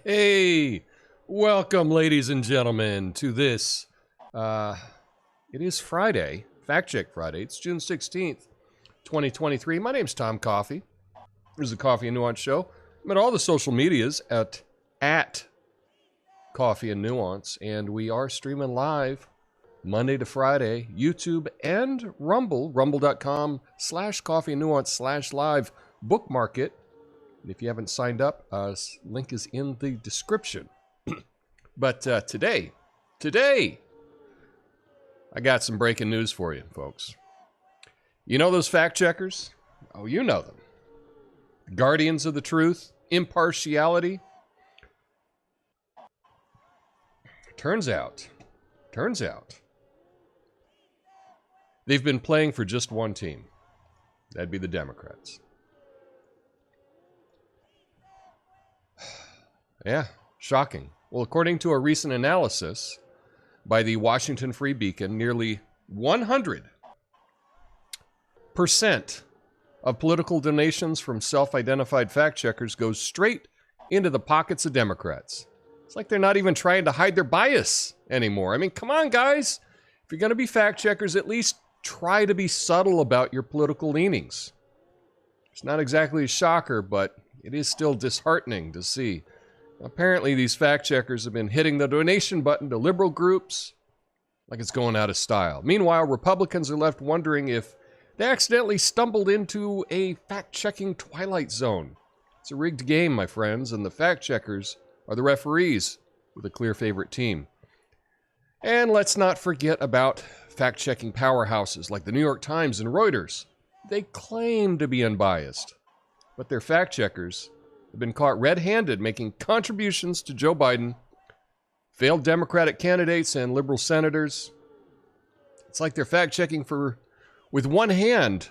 Hey, welcome, ladies and gentlemen, to this. It is Friday, Fact Check Friday. It's June 16th, 2023. My name's Tom Coffee. This is the Coffee and Nuance Show. I'm at all the social medias at Coffee and Nuance, and we are streaming live Monday to Friday, YouTube and Rumble, rumble.com/Coffee and Nuance/live. Bookmark it. And if you haven't signed up, link is in the description. But today, I got some breaking news for you, folks. You know those fact checkers? Oh, you know them. Guardians of the truth, impartiality. Turns out, they've been playing for just one team. That'd be the Democrats. Yeah, shocking. Well, according to a recent analysis by the Washington Free Beacon, nearly 100% of political donations from self-identified fact checkers goes straight into the pockets of Democrats. It's like they're not even trying to hide their bias anymore. I mean, come on, guys. If you're going to be fact checkers, at least try to be subtle about your political leanings. It's not exactly a shocker, but it is still disheartening to see. Apparently, these fact checkers have been hitting the donation button to liberal groups like it's going out of style. Meanwhile, Republicans are left wondering if they accidentally stumbled into a fact-checking twilight zone. It's a rigged game, my friends, and the fact checkers are the referees with a clear favorite team. And let's not forget about fact-checking powerhouses like the New York Times and Reuters. They claim to be unbiased, but their fact checkers have been caught red-handed making contributions to Joe Biden, failed Democratic candidates, and liberal senators. It's like they're fact-checking with one hand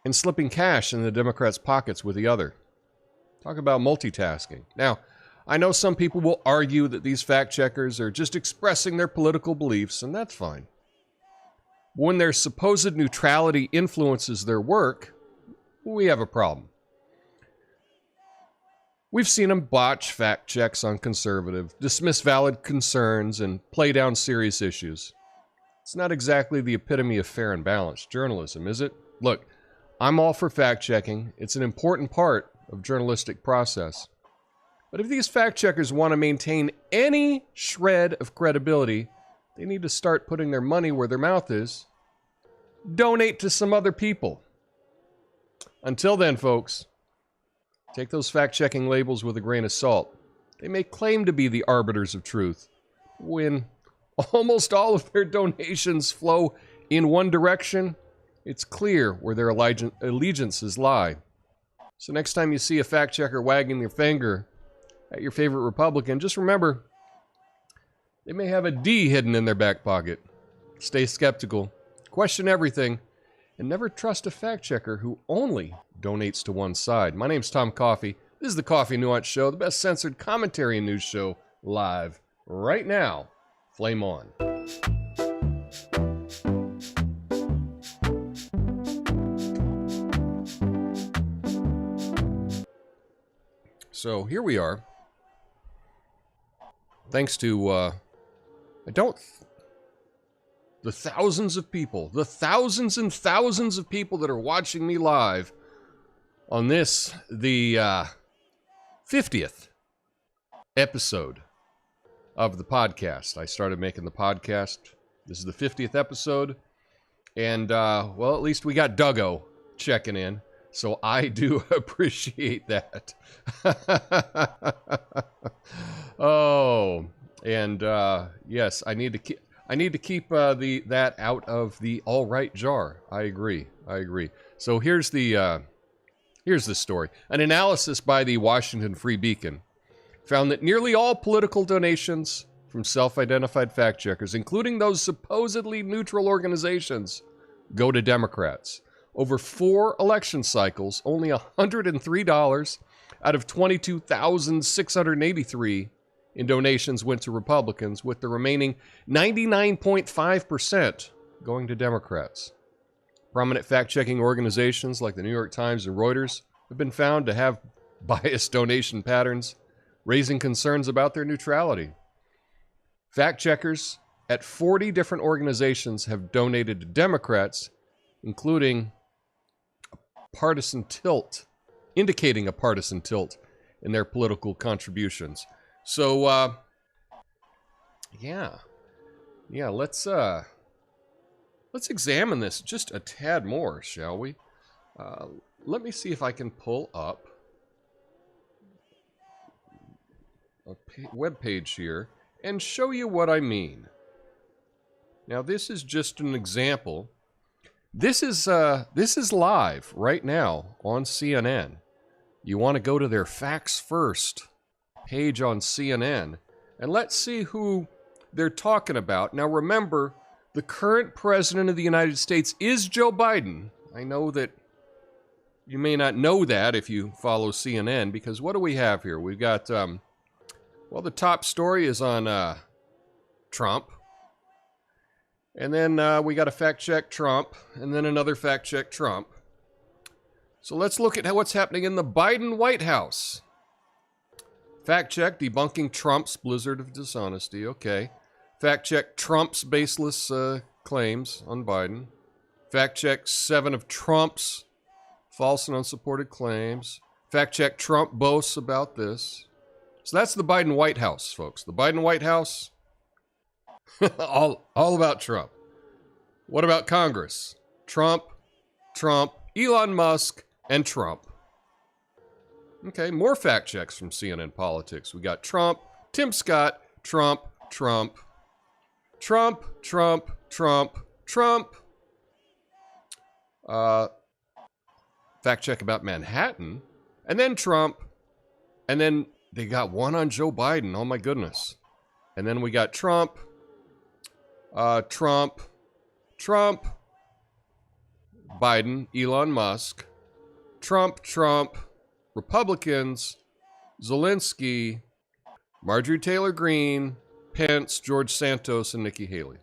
and slipping cash in the Democrats' pockets with the other. Talk about multitasking. Now, I know some people will argue that these fact-checkers are just expressing their political beliefs, and that's fine. When their supposed neutrality influences their work, we have a problem. We've seen them botch fact checks on conservative, dismiss valid concerns, and play down serious issues. It's not exactly the epitome of fair and balanced journalism, is it? Look, I'm all for fact checking. It's an important part of journalistic process. But if these fact checkers want to maintain any shred of credibility, they need to start putting their money where their mouth is. Donate to some other people. Until then, folks, take those fact-checking labels with a grain of salt. They may claim to be the arbiters of truth, when almost all of their donations flow in one direction. It's clear where their allegiances lie. So next time you see a fact-checker wagging their finger at your favorite Republican, just remember, they may have a D hidden in their back pocket. Stay skeptical, question everything, and never trust a fact-checker who only donates to one side. My name's Tom Coffee. This is the Coffee Nuance Show, the best censored commentary and news show live right now. Flame on. So here we are. Thanks to, the thousands and thousands of people that are watching me live on this, the 50th episode of the podcast. I started making the podcast. This is the 50th episode. And, well, at least we got Duggo checking in. So I do appreciate that. Oh, and yes, I need to keep that out of the all right jar. I agree. So here's the story. An analysis by the Washington Free Beacon found that nearly all political donations from self-identified fact checkers, including those supposedly neutral organizations, go to Democrats. Over 4 election cycles, only $103 out of $22,683 in donations went to Republicans, with the remaining 99.5% going to Democrats. Prominent fact-checking organizations like the New York Times and Reuters have been found to have biased donation patterns, raising concerns about their neutrality. Fact-checkers at 40 different organizations have donated to Democrats, including partisan tilt, indicating a partisan tilt in their political contributions. So, yeah, let's examine this just a tad more, shall we? Let me see if I can pull up a web page here and show you what I mean. Now, this is just an example. This is live right now on CNN. You want to go to their Facts First page on CNN, and let's see who they're talking about. Now, remember, the current president of the United States is Joe Biden. I know that you may not know that if you follow CNN, because what do we have here? We've got, well, the top story is on Trump. And then we got a fact-check Trump, and then another fact-check Trump. So let's look at what's happening in the Biden White House. Fact-check debunking Trump's blizzard of dishonesty. Okay. Fact-check Trump's baseless claims on Biden. Fact-check 7 of Trump's false and unsupported claims. Fact-check Trump boasts about this. So that's the Biden White House, folks. The Biden White House, all about Trump. What about Congress? Trump, Elon Musk, and Trump. Okay, more fact checks from CNN Politics. We got Trump, Tim Scott, Trump. Fact check about Manhattan, and then Trump, and then they got one on Joe Biden. Oh my goodness. And then we got Trump, Biden, Elon Musk, Trump, Republicans, Zelensky, Marjorie Taylor Greene, Pence, George Santos, and Nikki Haley.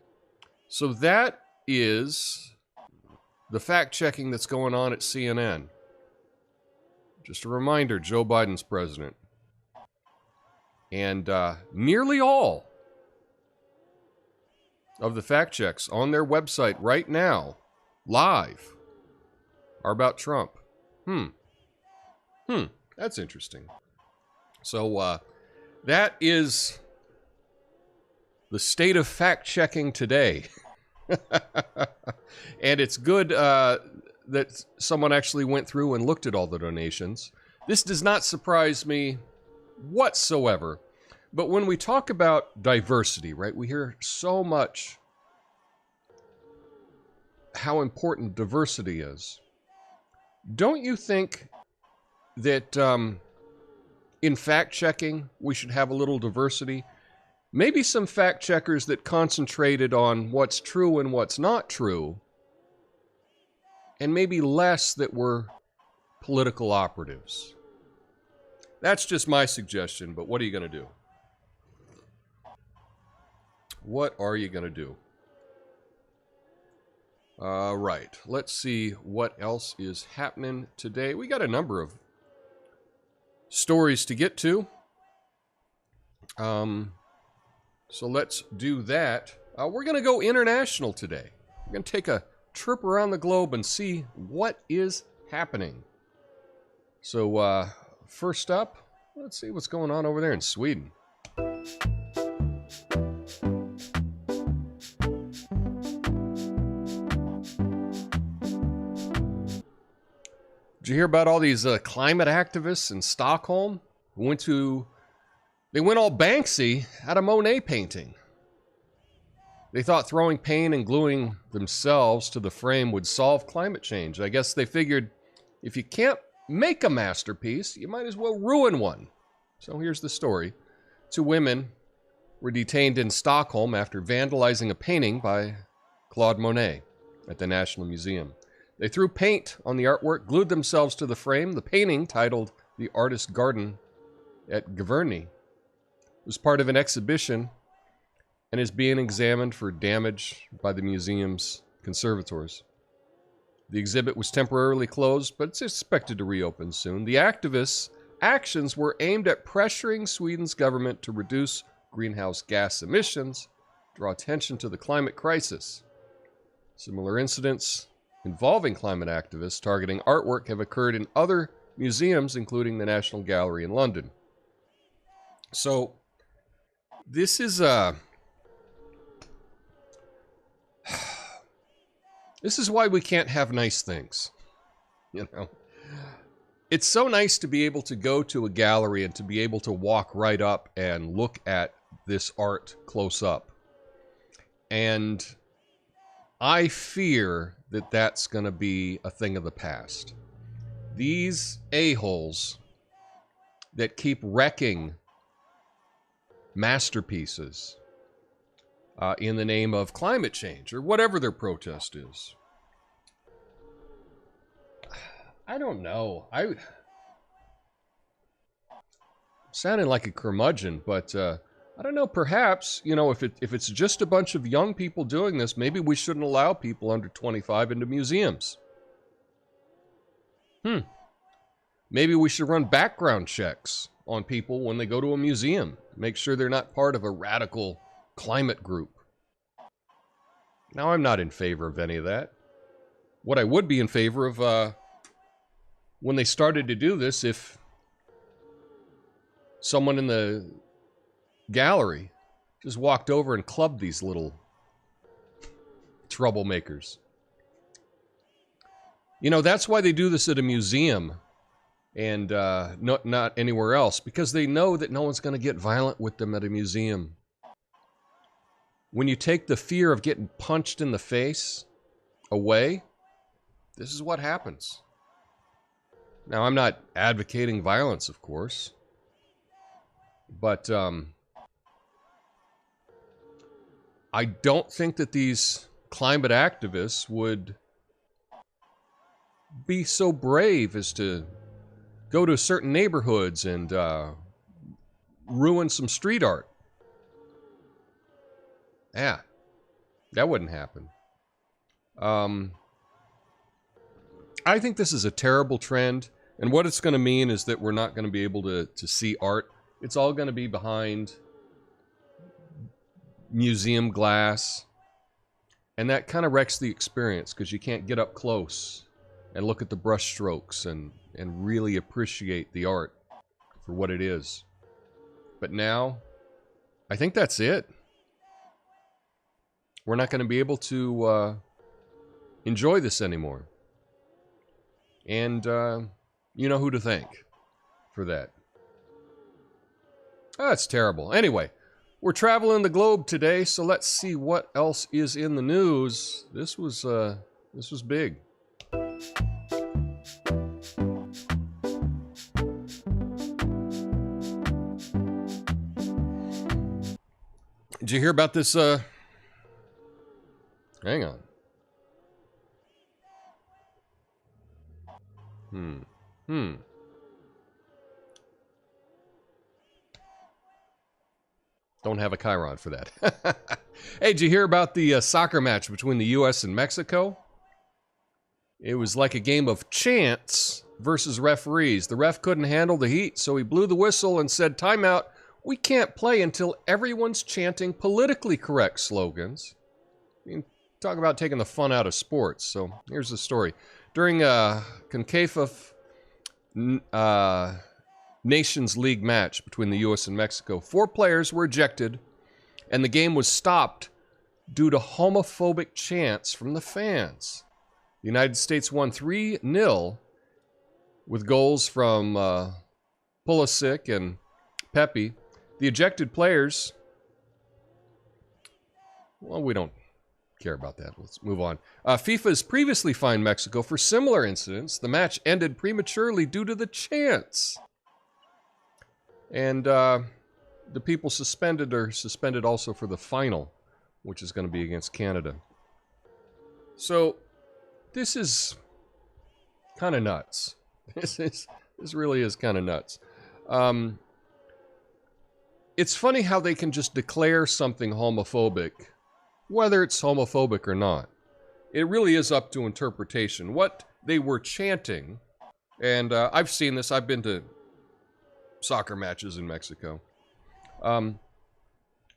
So that is the fact-checking that's going on at CNN. Just a reminder, Joe Biden's president. And nearly all of the fact-checks on their website right now, live, are about Trump. That's interesting. So that is the state of fact-checking today. And it's good that someone actually went through and looked at all the donations. This does not surprise me whatsoever. But when we talk about diversity, right, we hear so much how important diversity is. Don't you think that in fact-checking we should have a little diversity? Maybe some fact-checkers that concentrated on what's true and what's not true, and maybe less that were political operatives. That's just my suggestion, but what are you going to do? What are you going to do? Right. Let's see what else is happening today. We got a number of stories to get to. So let's do that. We're going to go international today. We're going to take a trip around the globe and see what is happening. So first up, let's see what's going on over there in Sweden. Did you hear about all these climate activists in Stockholm who they went all Banksy at a Monet painting? They thought throwing paint and gluing themselves to the frame would solve climate change. I guess they figured if you can't make a masterpiece, you might as well ruin one. So here's the story. 2 women were detained in Stockholm after vandalizing a painting by Claude Monet at the National Museum. They threw paint on the artwork, glued themselves to the frame. The painting, titled The Artist's Garden at Giverny, was part of an exhibition and is being examined for damage by the museum's conservators. The exhibit was temporarily closed, but it's expected to reopen soon. The activists' actions were aimed at pressuring Sweden's government to reduce greenhouse gas emissions, draw attention to the climate crisis. Similar incidents involving climate activists targeting artwork have occurred in other museums, including the National Gallery in London. So, this is this is why we can't have nice things. You know, it's so nice to be able to go to a gallery and to be able to walk right up and look at this art close up. And I fear that that's going to be a thing of the past. These a-holes that keep wrecking masterpieces in the name of climate change or whatever their protest is. I don't know. I'm sounding like a curmudgeon, but I don't know. Perhaps, you know, if it's just a bunch of young people doing this, maybe we shouldn't allow people under 25 into museums. Maybe we should run background checks on people when they go to a museum. Make sure they're not part of a radical climate group. Now, I'm not in favor of any of that. What I would be in favor of, when they started to do this, if someone in the gallery just walked over and clubbed these little troublemakers. You know, that's why they do this at a museum and not anywhere else, because they know that no one's going to get violent with them at a museum. When you take the fear of getting punched in the face away, this is what happens. Now, I'm not advocating violence, of course, but I don't think that these climate activists would be so brave as to go to certain neighborhoods and ruin some street art. Yeah, that wouldn't happen. I think this is a terrible trend, and what it's going to mean is that we're not going to be able to see art. It's all going to be behind museum glass, and that kind of wrecks the experience because you can't get up close and look at the brush strokes and really appreciate the art for what it is. But now, I think that's it. We're not going to be able to enjoy this anymore. And you know who to thank for that. Oh, that's terrible. Anyway, we're traveling the globe today, so let's see what else is in the news. This was big. Did you hear about this? Hang on. Don't have a Chiron for that. Hey, did you hear about the soccer match between the U.S. and Mexico? It was like a game of chants versus referees. The ref couldn't handle the heat, so he blew the whistle and said, "Timeout. We can't play until everyone's chanting politically correct slogans." I mean, talk about taking the fun out of sports. So here's the story. During a CONCACAF Nations League match between the U.S. and Mexico, 4 players were ejected, and the game was stopped due to homophobic chants from the fans. The United States won 3-0 with goals from Pulisic and Pepe. The ejected players, well, we don't care about that. Let's move on. FIFA has previously fined Mexico for similar incidents. The match ended prematurely due to the chants. And the people suspended are suspended also for the final, which is going to be against Canada. So this is kind of nuts. This really is kind of nuts. it's funny how they can just declare something homophobic, whether it's homophobic or not. It really is up to interpretation. What they were chanting, and I've seen this, I've been to soccer matches in Mexico.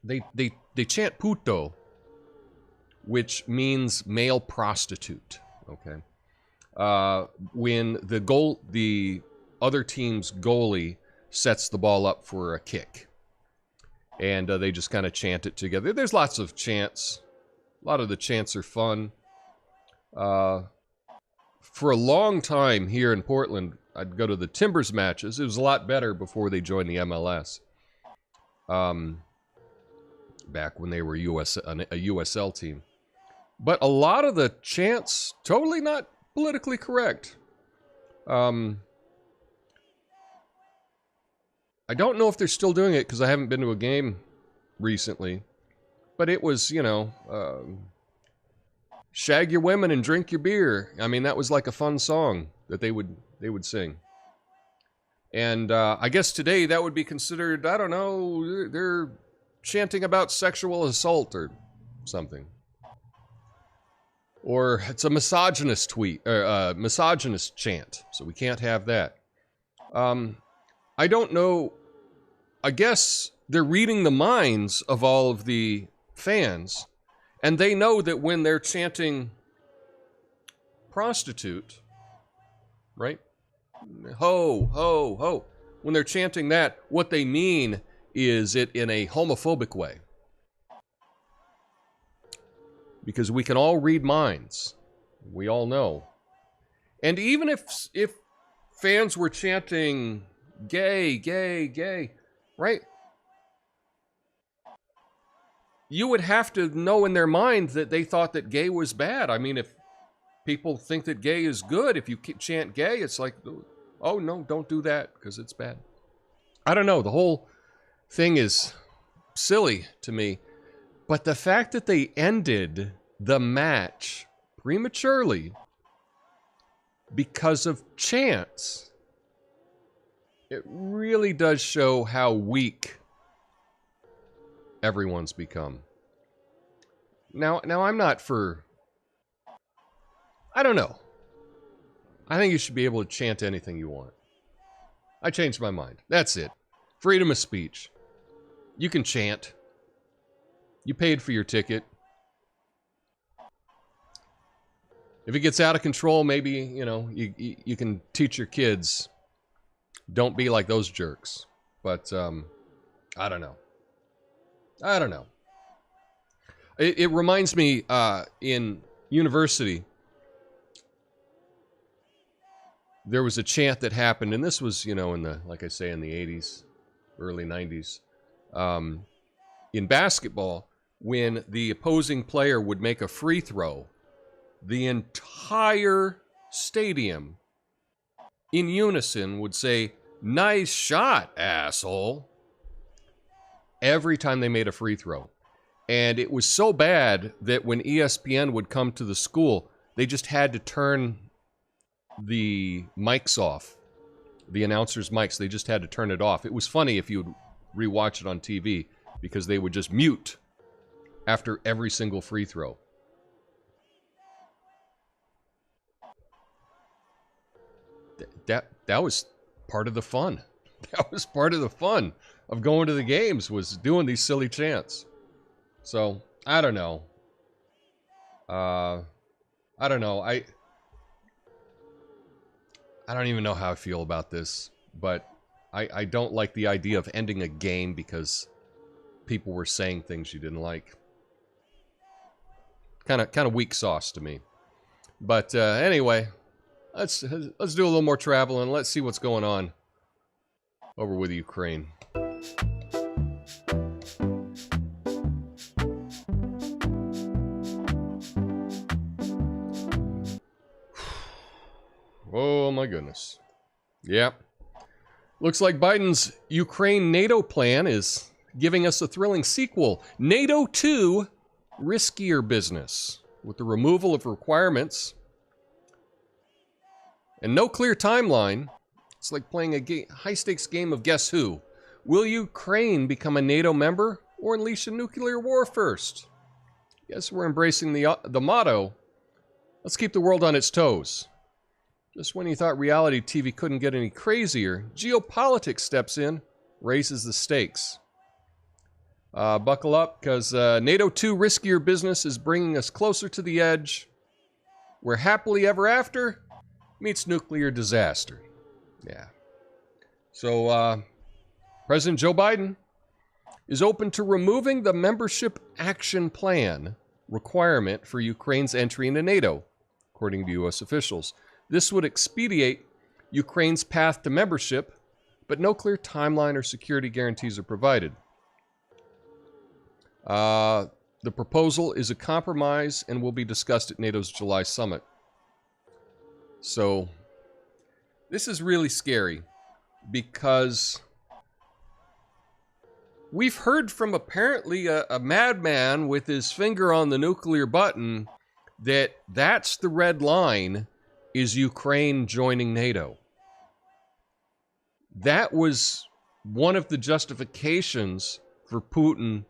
They chant puto, which means male prostitute, okay? When the other team's goalie sets the ball up for a kick. And they just kind of chant it together. There's lots of chants. A lot of the chants are fun. For a long time here in Portland, I'd go to the Timbers matches. It was a lot better before they joined the MLS. Back when they were a USL team. But a lot of the chants, totally not politically correct. I don't know if they're still doing it because I haven't been to a game recently. But it was, you know, shag your women and drink your beer. I mean, that was like a fun song that they would sing. And I guess today that would be considered, I don't know, they're chanting about sexual assault or something. Or it's a misogynist misogynist chant, so we can't have that. I don't know. I guess they're reading the minds of all of the fans, and they know that when they're chanting prostitute, right? Ho, ho, ho. When they're chanting that, what they mean is it in a homophobic way. Because we can all read minds. We all know. And even if fans were chanting gay, gay, gay, right? You would have to know in their mind that they thought that gay was bad. I mean, if people think that gay is good, if you chant gay, it's like, oh no, don't do that because it's bad. I don't know. The whole thing is silly to me. But the fact that they ended the match prematurely because of chants, it really does show how weak everyone's become. Now I'm not for... I don't know. I think you should be able to chant anything you want. I changed my mind. That's it. Freedom of speech. You can chant. You paid for your ticket. If it gets out of control, maybe, you know, you can teach your kids, don't be like those jerks. But, I don't know. I don't know. It reminds me, in university, there was a chant that happened, and this was, you know, in the, like I say, in the 80s, early 90s. In basketball, when the opposing player would make a free throw, the entire stadium in unison would say, "Nice shot, asshole," every time they made a free throw. And it was so bad that when ESPN would come to the school, they just had to turn the mics off, the announcers' mics. They just had to turn it off. It was funny if you would rewatch it on TV because they would just mute after every single free throw. That was part of the fun. That was part of the fun of going to the games, was doing these silly chants. So, I don't know. I don't know. I don't even know how I feel about this, but I don't like the idea of ending a game because people were saying things you didn't like. Kind of weak sauce to me. But anyway, let's do a little more travel and let's see what's going on over with Ukraine. Oh my goodness. Yep. Looks like Biden's Ukraine NATO plan is giving us a thrilling sequel. NATO 2, riskier business, with the removal of requirements and no clear timeline. It's like playing a high-stakes game of Guess Who, Will Ukraine become a NATO member or unleash a nuclear war first? Yes, we're embracing the motto, let's keep the world on its toes. Just when you thought reality TV couldn't get any crazier, geopolitics steps in, raises the stakes. Buckle up, because NATO 2 riskier business is bringing us closer to the edge, where happily ever after meets nuclear disaster. Yeah. So, President Joe Biden is open to removing the membership action plan requirement for Ukraine's entry into NATO, according to U.S. officials. This would expedite Ukraine's path to membership, but no clear timeline or security guarantees are provided. The proposal is a compromise and will be discussed at NATO's July summit. So, this is really scary because we've heard from apparently a madman with his finger on the nuclear button that that's the red line, is Ukraine joining NATO. That was one of the justifications for Putin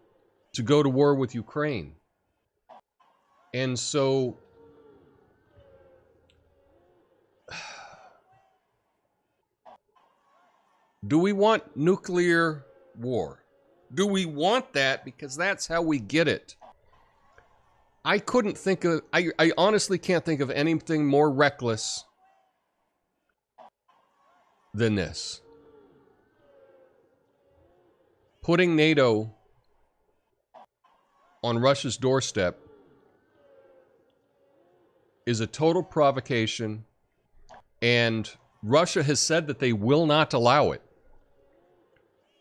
to go to war with Ukraine. And so do we want nuclear war? Do we want that because that's how we get it? I couldn't think of, I honestly can't think of anything more reckless than this. Putting NATO on Russia's doorstep is a total provocation, and Russia has said that they will not allow it.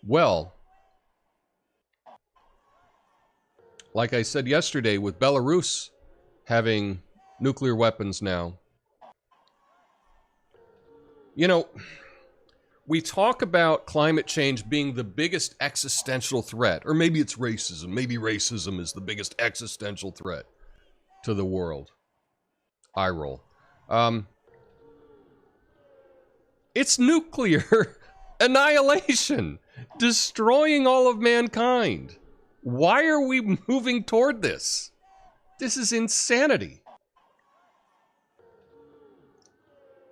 Well, like I said yesterday, with Belarus having nuclear weapons now, you know, we talk about climate change being the biggest existential threat, or maybe it's racism. Maybe racism is the biggest existential threat to the world. Eye roll. It's nuclear annihilation, destroying all of mankind. Why are we moving toward this? This is insanity.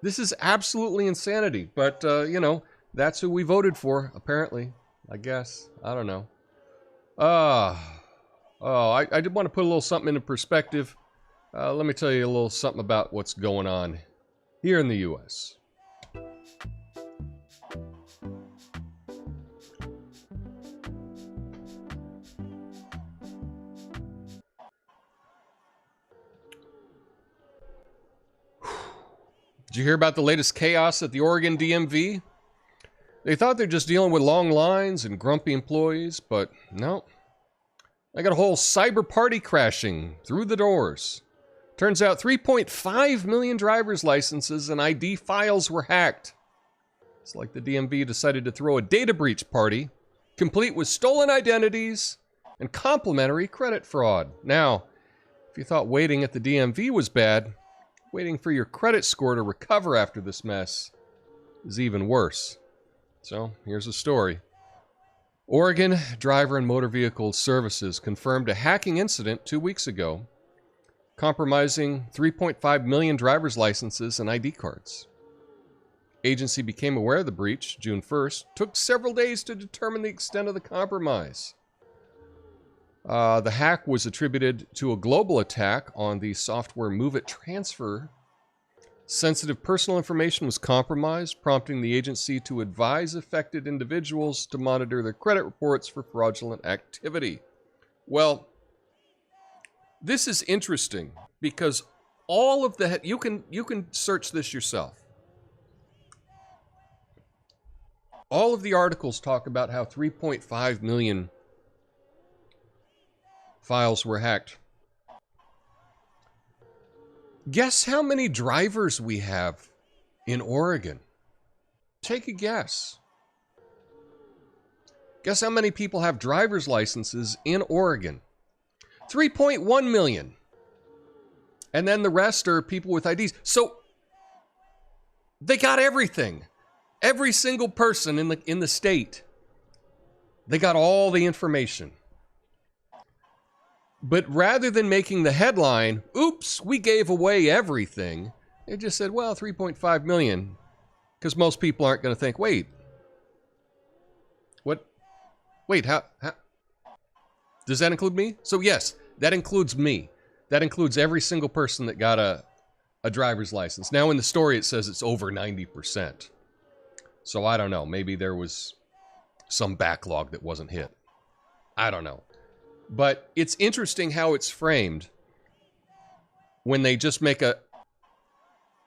This is absolutely insanity. But, you know, that's who we voted for, apparently. I guess. I don't know. I did want to put a little something into perspective. Let me tell you a little something about what's going on here in the U.S. Did you hear about the latest chaos at the Oregon DMV? They thought they're just dealing with long lines and grumpy employees, but no. I got a whole cyber party crashing through the doors. Turns out 3.5 million driver's licenses and ID files were hacked. It's like the DMV decided to throw a data breach party, complete with stolen identities and complimentary credit fraud. Now, if you thought waiting at the DMV was bad, waiting for your credit score to recover after this mess is even worse. So, here's the story. Oregon Driver and Motor Vehicle Services confirmed a hacking incident 2 weeks ago, compromising 3.5 million driver's licenses and ID cards. Agency became aware of the breach June 1st. Took several days to determine the extent of the compromise. The hack was attributed to a global attack on the software Move It Transfer. Sensitive personal information was compromised, prompting the agency to advise affected individuals to monitor their credit reports for fraudulent activity. Well, this is interesting because all of the you can search this yourself. All of the articles talk about how 3.5 million files were hacked. Guess how many drivers we have in Oregon? Take a guess. Guess how many people have driver's licenses in Oregon? 3.1 million. And then the rest are people with IDs. So they got everything. Every single person in the state They got all the information. But rather than making the headline, oops, we gave away everything, they just said, well, 3.5 million. Because most people aren't going to think, wait, what? Wait, how? Does that include me? So yes, that includes me. That includes every single person that got a driver's license. Now in the story it says it's over 90%. So I don't know. Maybe there was some backlog that wasn't hit. I don't know. But it's interesting how it's framed when they just make a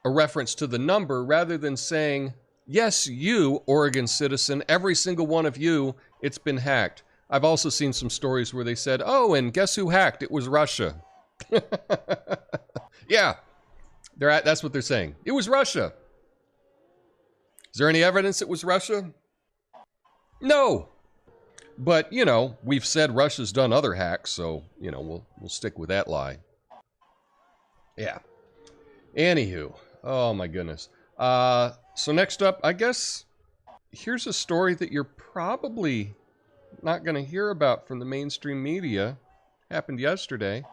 reference to the number rather than saying, yes, you, Oregon citizen, every single one of you, it's been hacked. I've also seen some stories where they said, oh, and guess who hacked? It was Russia. Yeah, that's what they're saying. It was Russia. Is there any evidence it was Russia? No. But, you know, we've said Russia's done other hacks, so, you know, we'll stick with that lie. Yeah. Anywho. Oh, my goodness. So next up, I guess, here's a story that you're probably not going to hear about from the mainstream media. Happened yesterday.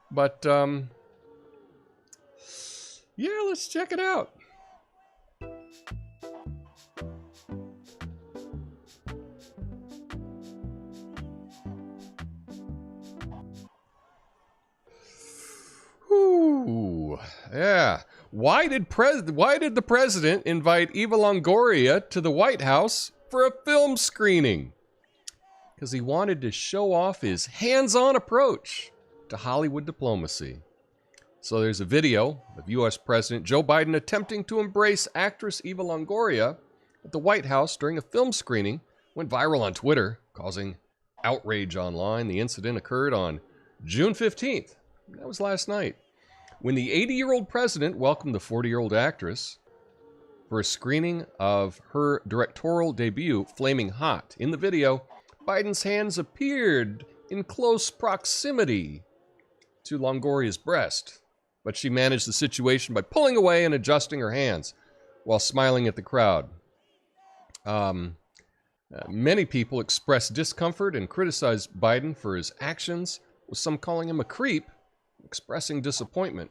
But, yeah, let's check it out. Ooh, yeah. Why did the president invite Eva Longoria to the White House for a film screening? Because he wanted to show off his hands-on approach to Hollywood diplomacy. So there's a video of U.S. President Joe Biden attempting to embrace actress Eva Longoria at the White House during a film screening. Went viral on Twitter, causing outrage online. The incident occurred on June 15th. That was last night, when the 80-year-old president welcomed the 40-year-old actress for a screening of her directorial debut, Flaming Hot. In the video, Biden's hands appeared in close proximity to Longoria's breast, but she managed the situation by pulling away and adjusting her hands while smiling at the crowd. Many people expressed discomfort and criticized Biden for his actions, with some calling him a creep, expressing disappointment.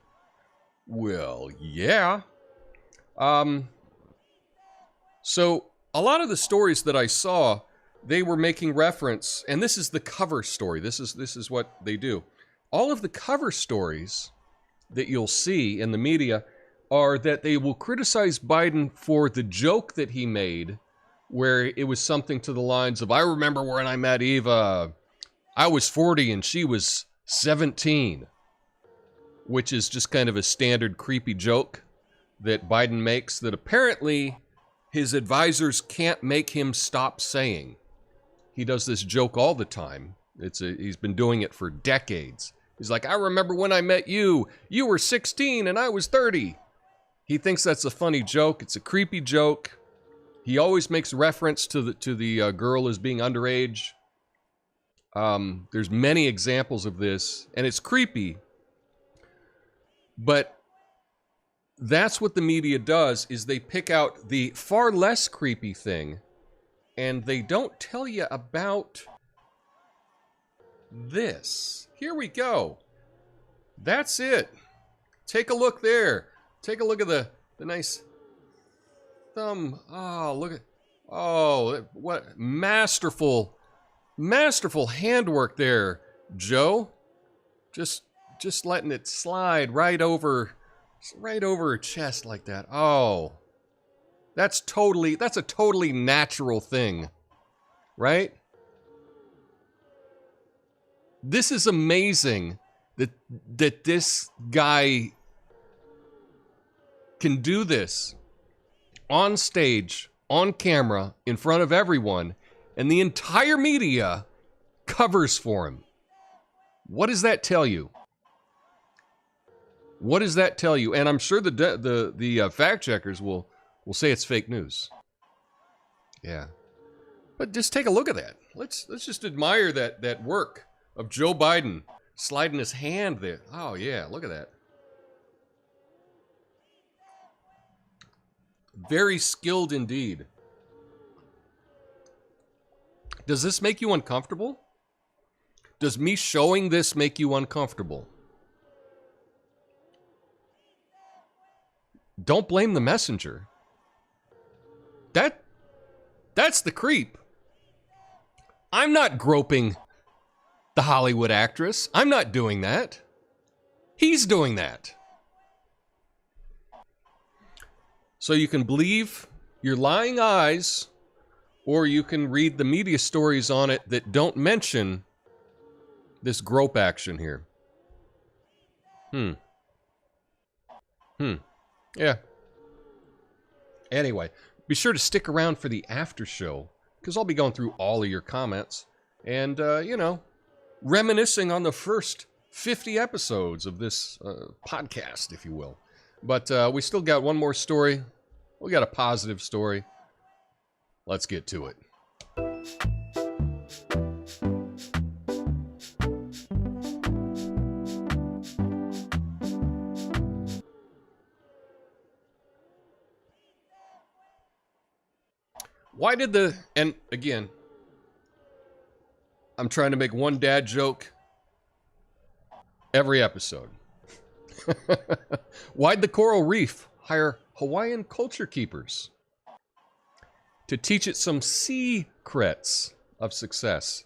Well, yeah. So a lot of the stories that I saw, they were making reference, and this is the cover story. This is what they do. All of the cover stories that you'll see in the media are that they will criticize Biden for the joke that he made, where it was something to the lines of, I remember when I met Eva, I was 40 and she was 17. Which is just kind of a standard creepy joke that Biden makes that apparently his advisors can't make him stop saying. He does this joke all the time. He's been doing it for decades. He's like, I remember when I met you. You were 16 and I was 30. He thinks that's a funny joke. It's a creepy joke. He always makes reference to the girl as being underage. There's many examples of this, and it's creepy. But that's what the media does, is they pick out the far less creepy thing, and they don't tell you about this. Here we go. That's it. Take a look there. Take a look at the nice thumb. Oh, look at... Oh, what masterful handwork there, Joe. Just letting it slide right over her chest like that. Oh, that's a totally natural thing, right? This is amazing that this guy can do this on stage, on camera, in front of everyone, and the entire media covers for him. What does that tell you? What does that tell you? And I'm sure the fact checkers will say it's fake news. Yeah, but just take a look at that. Let's just admire that work of Joe Biden sliding his hand there. Oh yeah, look at that. Very skilled indeed. Does this make you uncomfortable? Does me showing this make you uncomfortable? Don't blame the messenger. That's the creep. I'm not groping the Hollywood actress. I'm not doing that. He's doing that. So you can believe your lying eyes, or you can read the media stories on it that don't mention this grope action here. Yeah. Anyway, be sure to stick around for the after show, because I'll be going through all of your comments and, reminiscing on the first 50 episodes of this podcast, if you will. But we still got one more story. We got a positive story. Let's get to it. Why did and again, I'm trying to make one dad joke every episode. Why'd the coral reef hire Hawaiian culture keepers to teach it some secrets of success?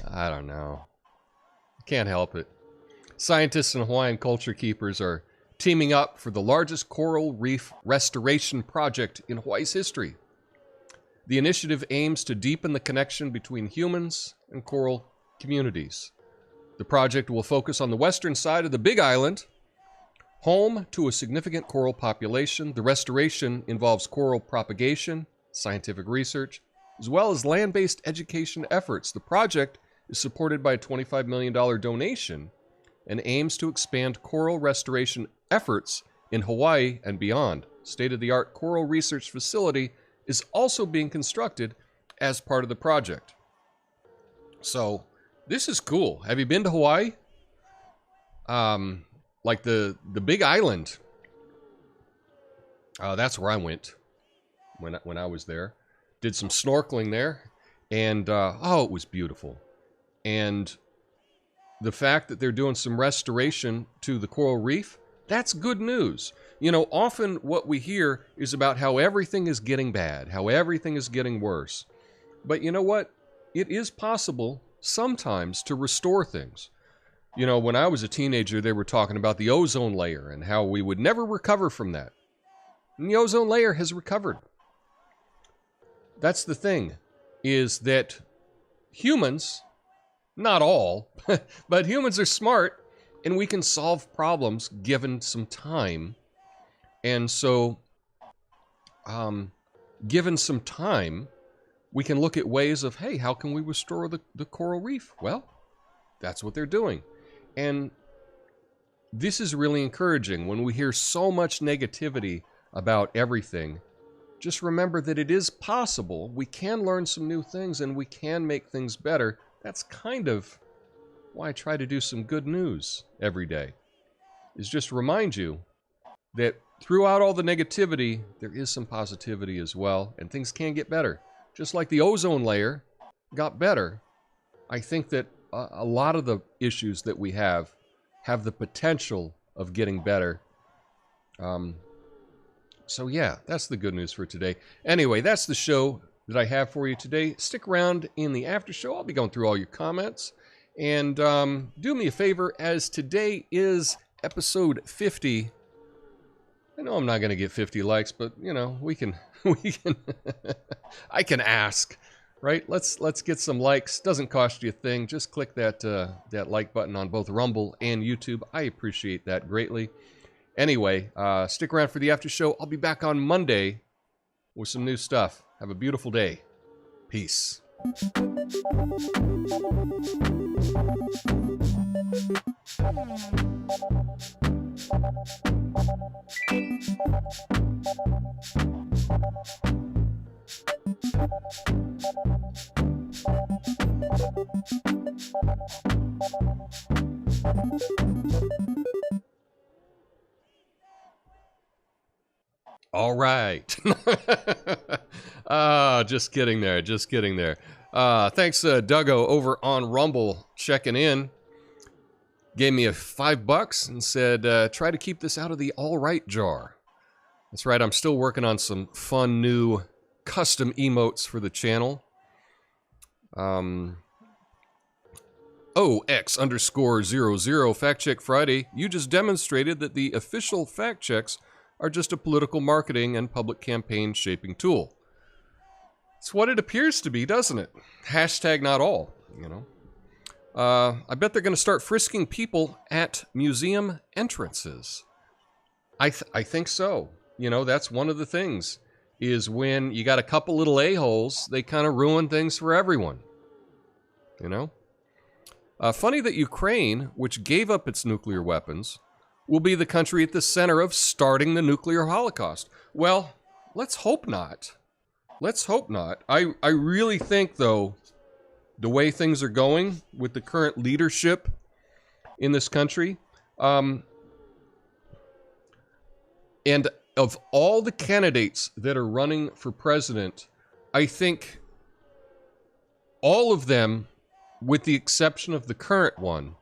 I don't know. Can't help it. Scientists and Hawaiian culture keepers are teaming up for the largest coral reef restoration project in Hawaii's history. The initiative aims to deepen the connection between humans and coral communities. The project will focus on the western side of the Big Island, home to a significant coral population. The restoration involves coral propagation, scientific research, as well as land-based education efforts. The project is supported by a $25 million donation and aims to expand coral restoration efforts in Hawaii and beyond. State-of-the-art coral research facility is also being constructed as part of the project. So, this is cool. Have you been to Hawaii? Like the Big Island. That's where I went when I was there. Did some snorkeling there, and it was beautiful. And the fact that they're doing some restoration to the coral reef, that's good news. You know, often what we hear is about how everything is getting bad, how everything is getting worse. But you know what? It is possible sometimes to restore things. You know, when I was a teenager, they were talking about the ozone layer and how we would never recover from that. And the ozone layer has recovered. That's the thing, is that humans, not all, but humans are smart, and we can solve problems given some time. And so, given some time, we can look at ways of, hey, how can we restore the coral reef? Well, that's what they're doing. And this is really encouraging. When we hear so much negativity about everything, just remember that it is possible. We can learn some new things and we can make things better. That's kind of why I try to do some good news every day, is just remind you that throughout all the negativity, there is some positivity as well, and things can get better. Just like the ozone layer got better, I think that a lot of the issues that we have the potential of getting better. So yeah, that's the good news for today. Anyway, that's the show that I have for you today. Stick around in the after show. I'll be going through all your comments. And do me a favor, as today is episode 50. I know I'm not going to get 50 likes, but, you know, we can I can ask, right? Let's get some likes. Doesn't cost you a thing. Just click that like button on both Rumble and YouTube. I appreciate that greatly. Anyway, stick around for the after show. I'll be back on Monday with some new stuff. Have a beautiful day. Peace. All right. Just kidding there. Just kidding there. Thanks, Duggo over on Rumble checking in. Gave me a $5 and said, try to keep this out of the all right jar. That's right. I'm still working on some fun new custom emotes for the channel. OX_00 Fact Check Friday. You just demonstrated that the official fact checks are just a political marketing and public campaign shaping tool. It's what it appears to be, doesn't it? Hashtag not all, you know. I bet they're going to start frisking people at museum entrances. I think so. You know, that's one of the things, is when you got a couple little a-holes, they kind of ruin things for everyone. You know? Funny that Ukraine, which gave up its nuclear weapons, will be the country at the center of starting the nuclear holocaust. Well, let's hope not. Let's hope not. I really think, though, the way things are going with the current leadership in this country, and of all the candidates that are running for president, I think all of them, with the exception of the current one,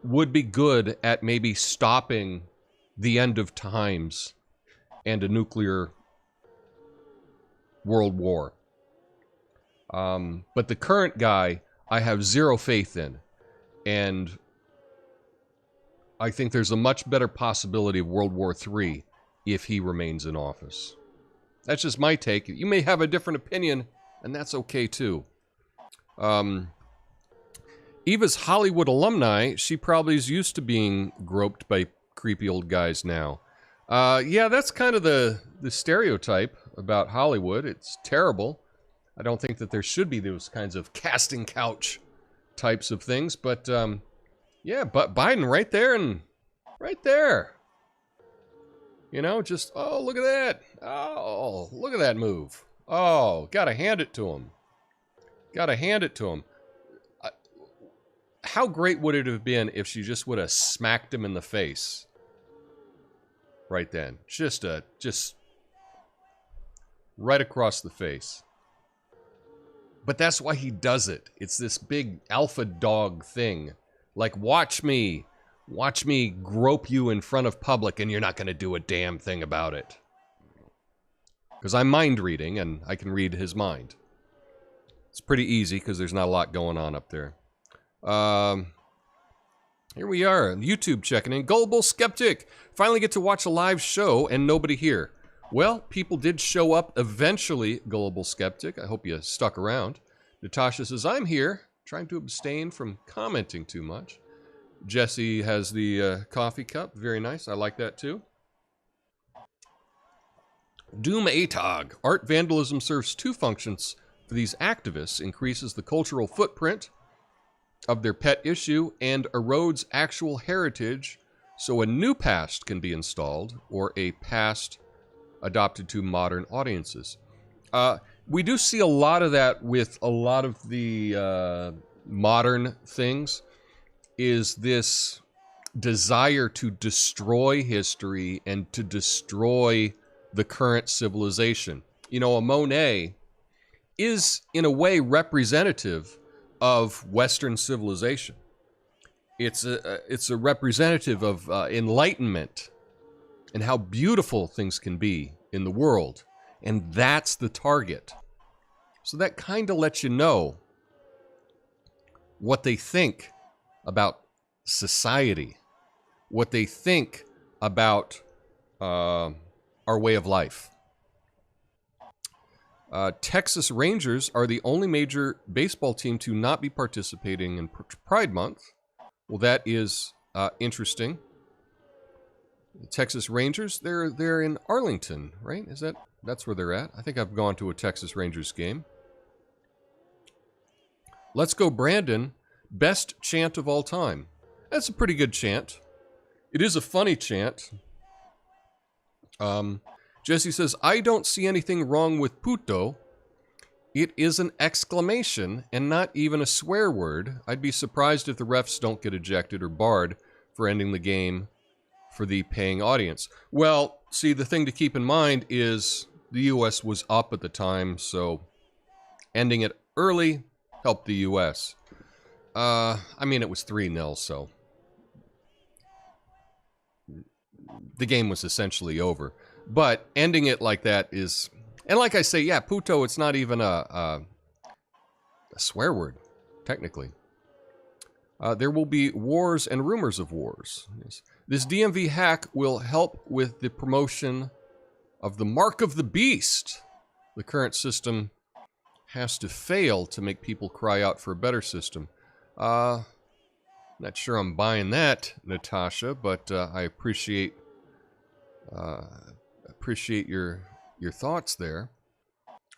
would be good at maybe stopping the end of times and a nuclear world war. But the current guy, I have zero faith in. And I think there's a much better possibility of World War III if he remains in office. That's just my take. You may have a different opinion, and that's okay too. Eva's Hollywood alumni, she probably is used to being groped by creepy old guys now. Yeah, that's kind of the stereotype about Hollywood. It's terrible. I don't think that there should be those kinds of casting couch types of things, but yeah, but Biden right there and right there. You know, just, oh, look at that. Oh, look at that move. Oh, gotta hand it to him. Gotta hand it to him. How great would it have been if she just would have smacked him in the face right then? Just right across the face. But that's why he does it. It's this big alpha dog thing. Like, watch me grope you in front of public and you're not going to do a damn thing about it. Because I'm mind reading and I can read his mind. It's pretty easy because there's not a lot going on up there. Here we are, YouTube checking in. Gullible Skeptic. Finally get to watch a live show and nobody here. Well, people did show up eventually, Gullible Skeptic. I hope you stuck around. Natasha says, I'm here, trying to abstain from commenting too much. Jesse has the coffee cup. Very nice. I like that too. Doom Atog. Art vandalism serves two functions for these activists. Increases the cultural footprint of their pet issue and erodes actual heritage so a new past can be installed or a past adopted to modern audiences. We do see a lot of that with a lot of the modern things, is this desire to destroy history and to destroy the current civilization. You know, a Monet is, in a way, representative of Western civilization. It's a representative of enlightenment and how beautiful things can be in the world. And that's the target. So that kind of lets you know what they think about society, what they think about our way of life. Texas Rangers are the only major baseball team to not be participating in Pride Month. Well, that is interesting. The Texas Rangers, they're in Arlington, right? That's where they're at? I think I've gone to a Texas Rangers game. Let's Go Brandon, best chant of all time. That's a pretty good chant. It is a funny chant. Jesse says, I don't see anything wrong with puto. It is an exclamation and not even a swear word. I'd be surprised if the refs don't get ejected or barred for ending the game for the paying audience. Well, see, the thing to keep in mind is the U.S. was up at the time, so ending it early helped the U.S. I mean, it was 3-0, so the game was essentially over. But ending it like that is... And like I say, yeah, puto, it's not even a swear word, technically. There will be wars and rumors of wars. Yes. This DMV hack will help with the promotion of the Mark of the Beast. The current system has to fail to make people cry out for a better system. Not sure I'm buying that, Natasha, but I appreciate your thoughts there.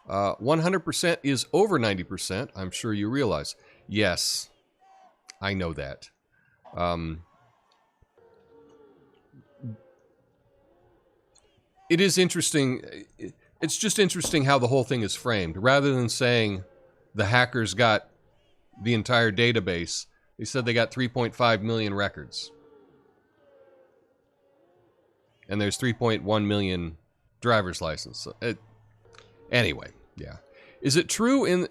100% is over 90%. I'm sure you realize. Yes, I know that. It is interesting. It's just interesting how the whole thing is framed. Rather than saying the hackers got the entire database, they said they got 3.5 million records. And there's 3.1 million driver's license. Anyway, yeah. Is it true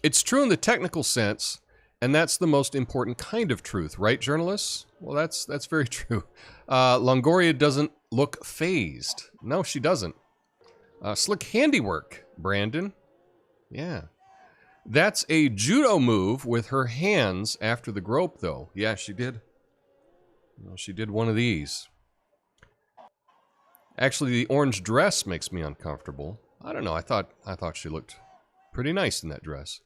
it's true in the technical sense, and that's the most important kind of truth, right, journalists? Well, that's very true. Longoria doesn't look phased. No, she doesn't. Slick handiwork, Brandon. Yeah. That's a judo move with her hands after the grope, though. Yeah, she did. Well, she did one of these. Actually, the orange dress makes me uncomfortable. I don't know. I thought she looked pretty nice in that dress.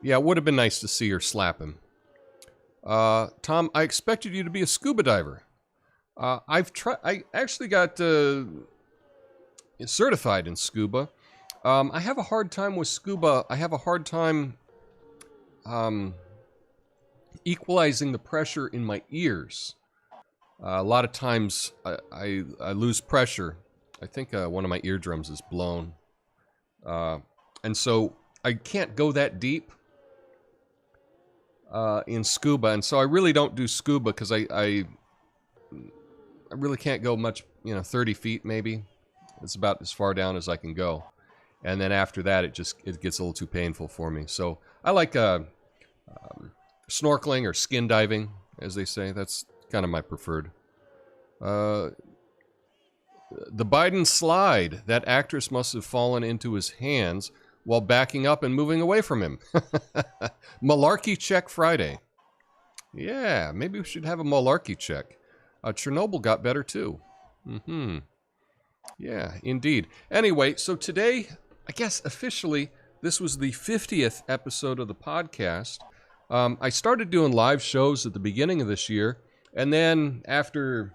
Yeah, it would have been nice to see her slap him. Tom, I expected you to be a scuba diver. I actually got certified in scuba. I have a hard time with scuba. I have a hard time equalizing the pressure in my ears. A lot of times I lose pressure. I think one of my eardrums is blown. And so I can't go that deep in scuba. And so I really don't do scuba because I really can't go much, 30 feet maybe. It's about as far down as I can go. And then after that, it gets a little too painful for me. So I like snorkeling or skin diving, as they say. That's kind of my preferred. The Biden slide. That actress must have fallen into his hands while backing up and moving away from him. Malarkey check Friday. Yeah, maybe we should have a malarkey check. Chernobyl got better too. Yeah, indeed. Anyway, so today, I guess officially, this was the 50th episode of the podcast. I started doing live shows at the beginning of this year, and then after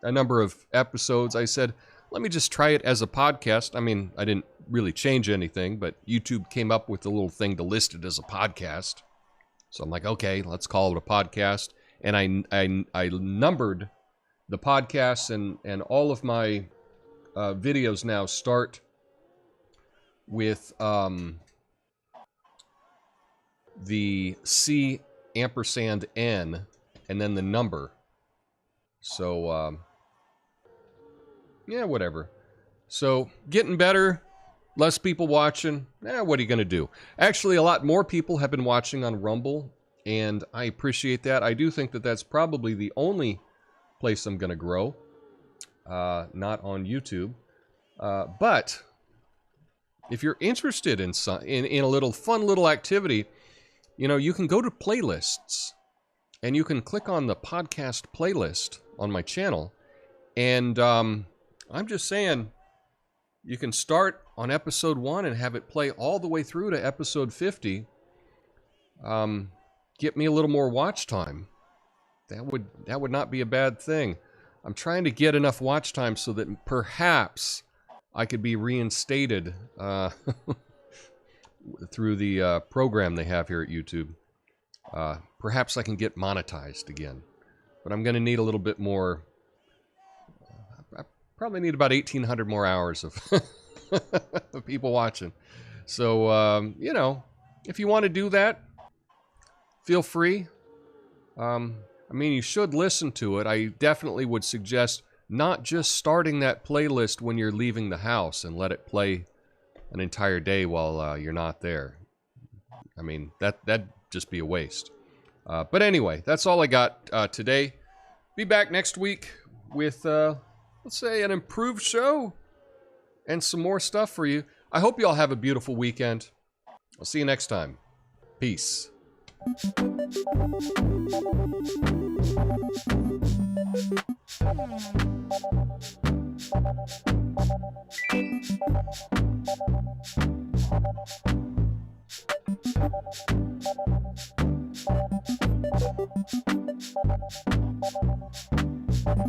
a number of episodes, I said, let me just try it as a podcast. I mean, I didn't really change anything, but YouTube came up with a little thing to list it as a podcast. So I'm like, okay, let's call it a podcast. And I numbered the podcasts, and all of my videos now start with the C ampersand N and then the number. So, yeah, whatever. So, getting better, less people watching. What are you going to do? Actually, a lot more people have been watching on Rumble, and I appreciate that. I do think that that's probably the only place I'm going to grow, not on YouTube. But if you're interested in a little fun little activity, you can go to playlists, and you can click on the podcast playlist on my channel, and I'm just saying, you can start on episode 1 and have it play all the way through to episode 50. Get me a little more watch time. That would not be a bad thing. I'm trying to get enough watch time so that perhaps I could be reinstated through the program they have here at YouTube. Perhaps I can get monetized again. But I'm going to need a little bit more. I probably need about 1,800 more hours of, of people watching. So, if you want to do that, feel free. I mean, you should listen to it. I definitely would suggest not just starting that playlist when you're leaving the house and let it play an entire day while you're not there. I mean, that'd just be a waste. But anyway, that's all I got today. Be back next week with, let's say, an improved show and some more stuff for you. I hope you all have a beautiful weekend. I'll see you next time. Peace.